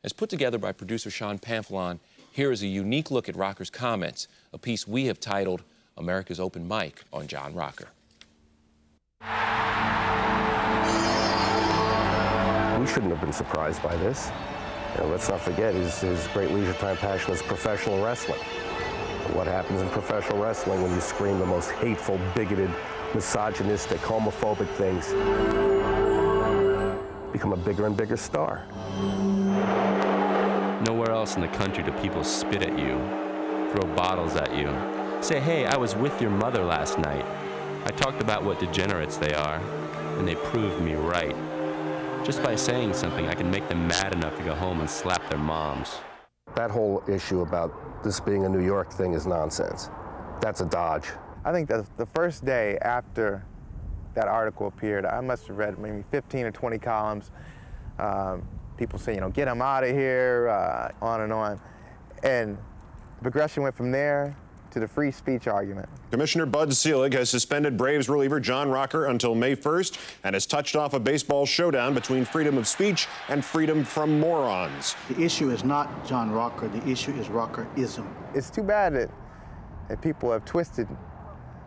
As put together by producer Sean Pamphilon, here is a unique look at Rocker's comments, a piece we have titled America's Open Mic on John Rocker. We shouldn't have been surprised by this. Let's not forget his great leisure time passion is professional wrestling. What happens in professional wrestling when you scream the most hateful, bigoted, misogynistic, homophobic things? Become a bigger and bigger star. Nowhere else in the country do people spit at you, throw bottles at you, say, hey, I was with your mother last night. I talked about what degenerates they are, and they proved me right. Just by saying something, I can make them mad enough to go home and slap their moms. That whole issue about this being a New York thing is nonsense. That's a dodge. I think that the first day after that article appeared, I must have read maybe 15 or 20 columns. People say, you know, get him out of here, on and on. And the progression went from there to the free speech argument. Commissioner Bud Selig has suspended Braves reliever John Rocker until May 1st and has touched off a baseball showdown between freedom of speech and freedom from morons. The issue is not John Rocker, the issue is Rockerism. It's too bad that people have twisted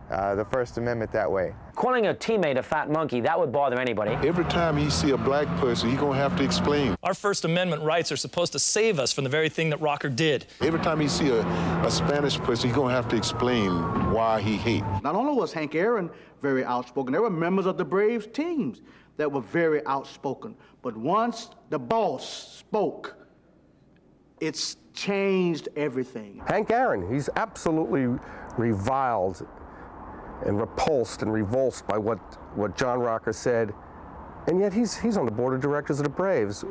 the First Amendment that way. Calling a teammate a fat monkey, that would bother anybody. Every time he see a black person, he's gonna have to explain. Our First Amendment rights are supposed to save us from the very thing that Rocker did. Every time he see a Spanish person, he's gonna have to explain why he hate. Not only was Hank Aaron very outspoken, there were members of the Braves teams that were very outspoken. But once the boss spoke, it's changed everything. Hank Aaron, he's absolutely reviled and repulsed and revulsed by what John Rocker said, and yet he's on the board of directors of the Braves.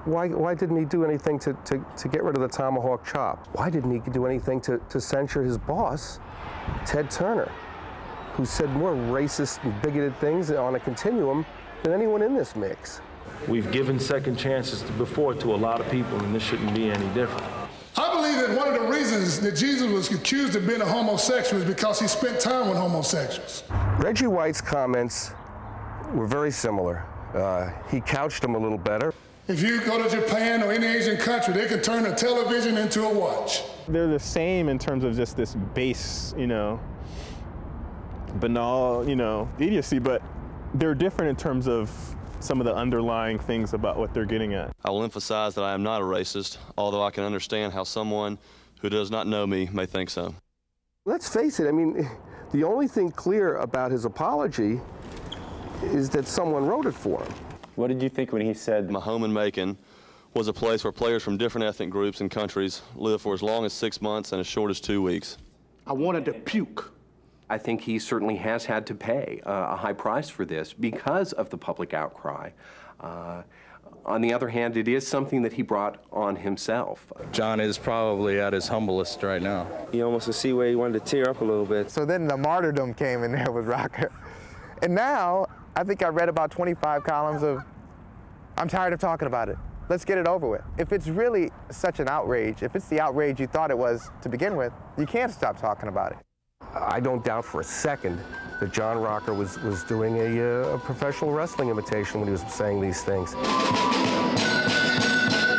Why didn't he do anything to get rid of the tomahawk chop? Why didn't he do anything to censure his boss, Ted Turner, who said more racist and bigoted things on a continuum than anyone in this mix? We've given second chances before to a lot of people, and this shouldn't be any different. I believe that one of the reasons that Jesus was accused of being a homosexual is because he spent time with homosexuals. Reggie White's comments were very similar. He couched them a little better. If you go to Japan or any Asian country, they can turn a television into a watch. They're the same in terms of just this base, banal, idiocy, but they're different in terms of some of the underlying things about what they're getting at. I will emphasize that I am not a racist, although I can understand how someone who does not know me may think so. Let's face it, I mean, the only thing clear about his apology is that someone wrote it for him. What did you think when he said, my home in Macon was a place where players from different ethnic groups and countries live for as long as 6 months and as short as 2 weeks? I wanted to puke. I think he certainly has had to pay a high price for this because of the public outcry. On the other hand, it is something that he brought on himself. John is probably at his humblest right now. You almost could see where he wanted to tear up a little bit. So then the martyrdom came in there with Rocker. And now, I think I read about 25 columns of, I'm tired of talking about it. Let's get it over with. If it's really such an outrage, if it's the outrage you thought it was to begin with, you can't stop talking about it. I don't doubt for a second that John Rocker was doing a professional wrestling imitation when he was saying these things.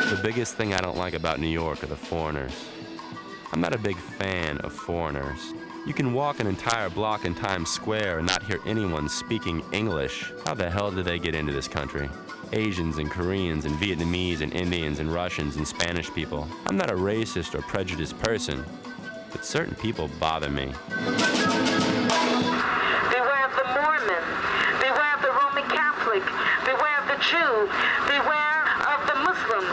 The biggest thing I don't like about New York are the foreigners. I'm not a big fan of foreigners. You can walk an entire block in Times Square and not hear anyone speaking English. How the hell did they get into this country? Asians and Koreans and Vietnamese and Indians and Russians and Spanish people. I'm not a racist or prejudiced person, but certain people bother me. Beware of the Mormon. Beware of the Roman Catholic. Beware of the Jew. Beware of the Muslim.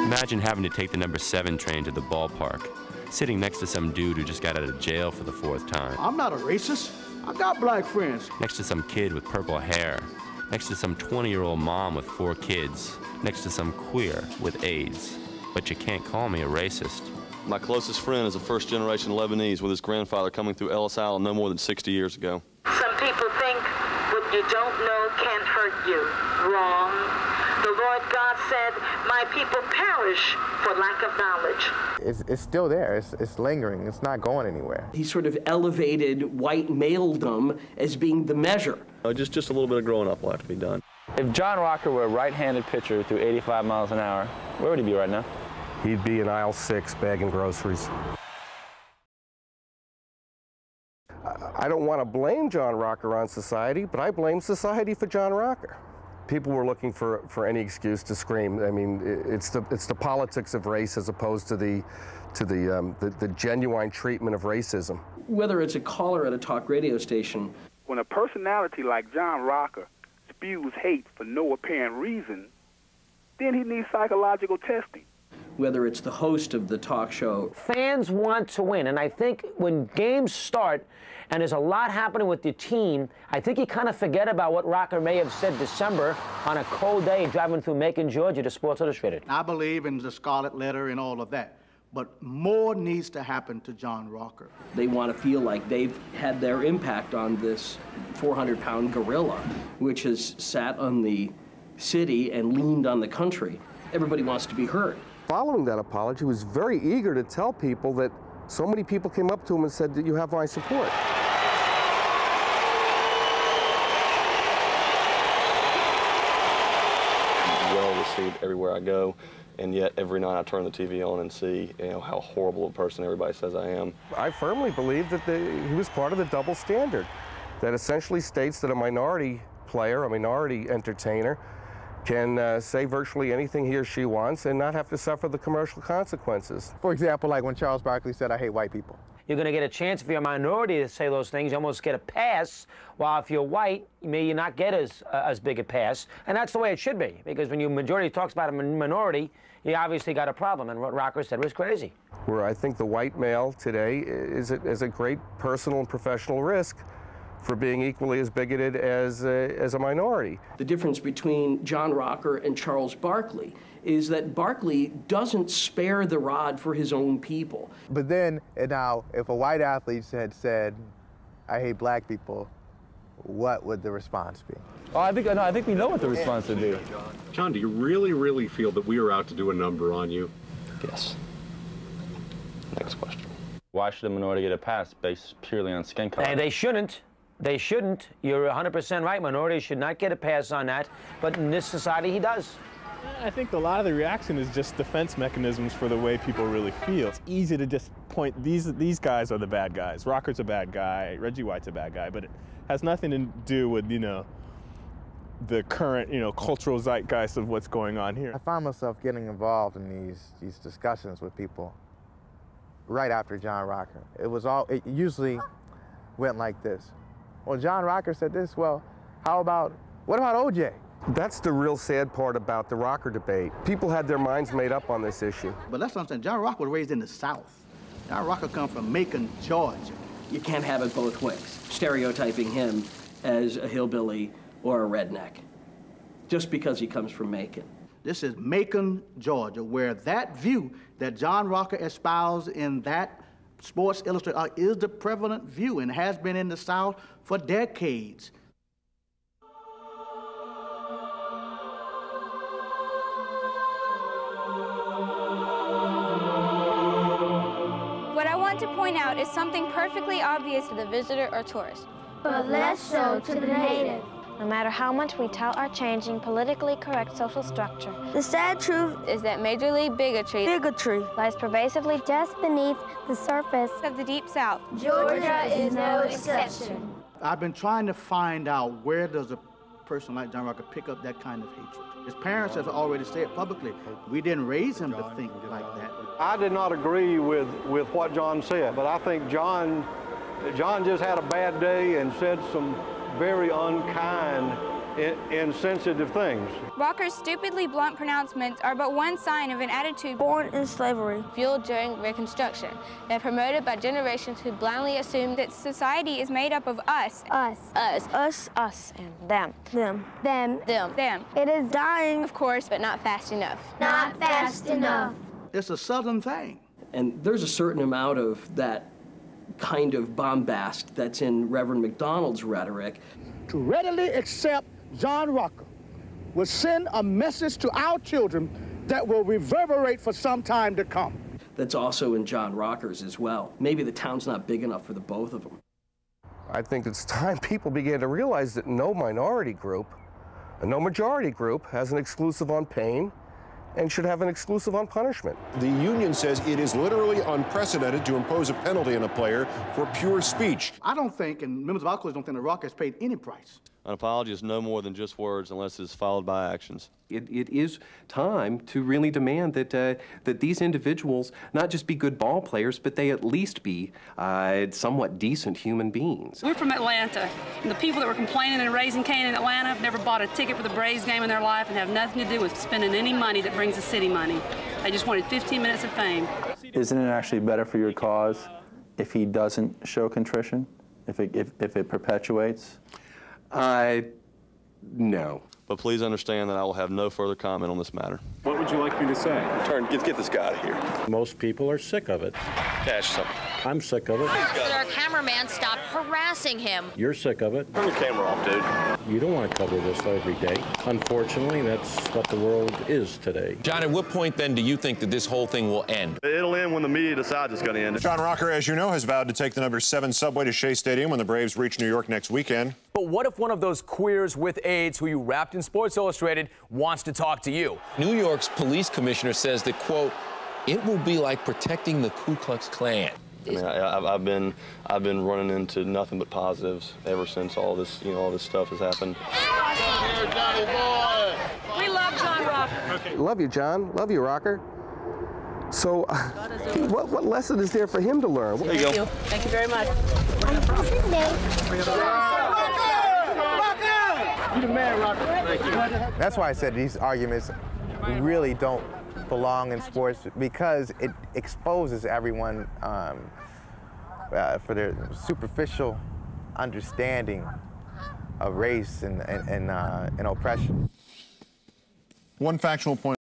Imagine having to take the number 7 train to the ballpark, sitting next to some dude who just got out of jail for the 4th time. I'm not a racist. I got black friends. Next to some kid with purple hair. Next to some 20-year-old mom with 4 kids. Next to some queer with AIDS. But you can't call me a racist. My closest friend is a first-generation Lebanese with his grandfather coming through Ellis Island no more than 60 years ago. Some people think what you don't know can't hurt you. Wrong. The Lord God said, my people perish for lack of knowledge. It's still there. It's lingering. It's not going anywhere. He sort of elevated white maledom as being the measure. Just a little bit of growing up will have to be done. If John Rocker were a right-handed pitcher through 85 miles an hour, where would he be right now? He'd be in aisle 6 bagging groceries. I don't want to blame John Rocker on society, but I blame society for John Rocker. People were looking for any excuse to scream. I mean, it's the politics of race as opposed to the genuine treatment of racism. Whether it's a caller at a talk radio station. When a personality like John Rocker spews hate for no apparent reason, then he needs psychological testing. Whether it's the host of the talk show. Fans want to win, and I think when games start and there's a lot happening with the team, I think you kind of forget about what Rocker may have said December on a cold day driving through Macon, Georgia to Sports Illustrated. I believe in the Scarlet Letter and all of that, but more needs to happen to John Rocker. They want to feel like they've had their impact on this 400-pound gorilla, which has sat on the city and leaned on the country. Everybody wants to be heard. Following that apology, he was very eager to tell people that so many people came up to him and said that you have my support. Well received everywhere I go, and yet every night I turn the TV on and see, how horrible a person everybody says I am. I firmly believe that he was part of the double standard that essentially states that a minority player, a minority entertainer, can say virtually anything he or she wants and not have to suffer the commercial consequences. For example, like when Charles Barkley said, "I hate white people." You're going to get a chance if you're a minority to say those things. You almost get a pass, while if you're white, you may not get as big a pass. And that's the way it should be, because when your majority talks about a minority, you obviously got a problem, and what Rocker said was crazy. Where I think the white male today is a great personal and professional risk for being equally as bigoted as a minority. The difference between John Rocker and Charles Barkley is that Barkley doesn't spare the rod for his own people. But then, now, if a white athlete had said, "I hate black people," what would the response be? Oh, I think we know what the response would be. John, do you really feel that we are out to do a number on you? Yes. Next question. Why should a minority get a pass based purely on skin color? And they shouldn't. They shouldn't. You're 100% right. Minorities should not get a pass on that. But in this society, he does. I think a lot of the reaction is just defense mechanisms for the way people really feel. It's easy to just point, these guys are the bad guys. Rocker's a bad guy, Reggie White's a bad guy, but it has nothing to do with, the current, cultural zeitgeist of what's going on here. I find myself getting involved in these discussions with people right after John Rocker. It usually went like this. Well, John Rocker said this, well, what about O.J.? That's the real sad part about the Rocker debate. People had their minds made up on this issue. But that's what I'm saying. John Rocker was raised in the South. John Rocker come from Macon, Georgia. You can't have it both ways, stereotyping him as a hillbilly or a redneck, just because he comes from Macon. This is Macon, Georgia, where that view that John Rocker espoused in that Sports Illustrated is the prevalent view and has been in the South for decades. What I want to point out is something perfectly obvious to the visitor or tourist, but less so to the native. No matter how much we tout our changing politically correct social structure, the sad truth is that major league bigotry lies pervasively just beneath the surface of the Deep South. Georgia is no exception. I've been trying to find out where does a person like John Rocker pick up that kind of hatred. His parents have already said publicly, we didn't raise him to think like that. I did not agree with what John said, but I think John just had a bad day and said some very unkind, insensitive things. Rocker's stupidly blunt pronouncements are but one sign of an attitude born in slavery, fueled during Reconstruction, and promoted by generations who blindly assume that society is made up of us. Us, and them. Them. It is dying. Of course, but not fast enough. Not fast enough. It's a Southern thing. And there's a certain amount of that kind of bombast that's in Reverend McDonald's rhetoric. To readily accept John Rocker will send a message to our children that will reverberate for some time to come. That's also in John Rocker's as well. Maybe the town's not big enough for the both of them. I think it's time people began to realize that no minority group No majority group has an exclusive on pain and should have an exclusive on punishment. The union says it is literally unprecedented to impose a penalty on a player for pure speech. I don't think, and members of our college don't think, the Rock has paid any price. An apology is no more than just words unless it's followed by actions. It is time to really demand that that these individuals not just be good ball players, but they at least be somewhat decent human beings. We're from Atlanta, and the people that were complaining and raising Cain in Atlanta have never bought a ticket for the Braves game in their life and have nothing to do with spending any money that brings the city money. They just wanted 15 minutes of fame. Isn't it actually better for your cause if he doesn't show contrition, if it perpetuates? No. But please understand that I will have no further comment on this matter. What would you like me to say? Get this guy out of here. Most people are sick of it. Cash something. I'm sick of it. But our cameraman stopped harassing him. You're sick of it. Turn the camera off, dude. You don't want to cover this every day. Unfortunately, that's what the world is today. John, at what point then do you think that this whole thing will end? It'll end when the media decides it's going to end. John Rocker, as you know, has vowed to take the number 7 subway to Shea Stadium when the Braves reach New York next weekend. But what if one of those queers with AIDS who you wrapped in Sports Illustrated wants to talk to you? New York's police commissioner says that, quote, it will be like protecting the Ku Klux Klan. I mean, I've been running into nothing but positives ever since all this stuff has happened. We love John Rocker. Okay. Love you, John. Love you, Rocker. So, what lesson is there for him to learn? There you go. Thank you very much. You the man, Rocker. Thank you. That's why I said these arguments really don't belong in sports, because it exposes everyone for their superficial understanding of race and oppression. One factual point.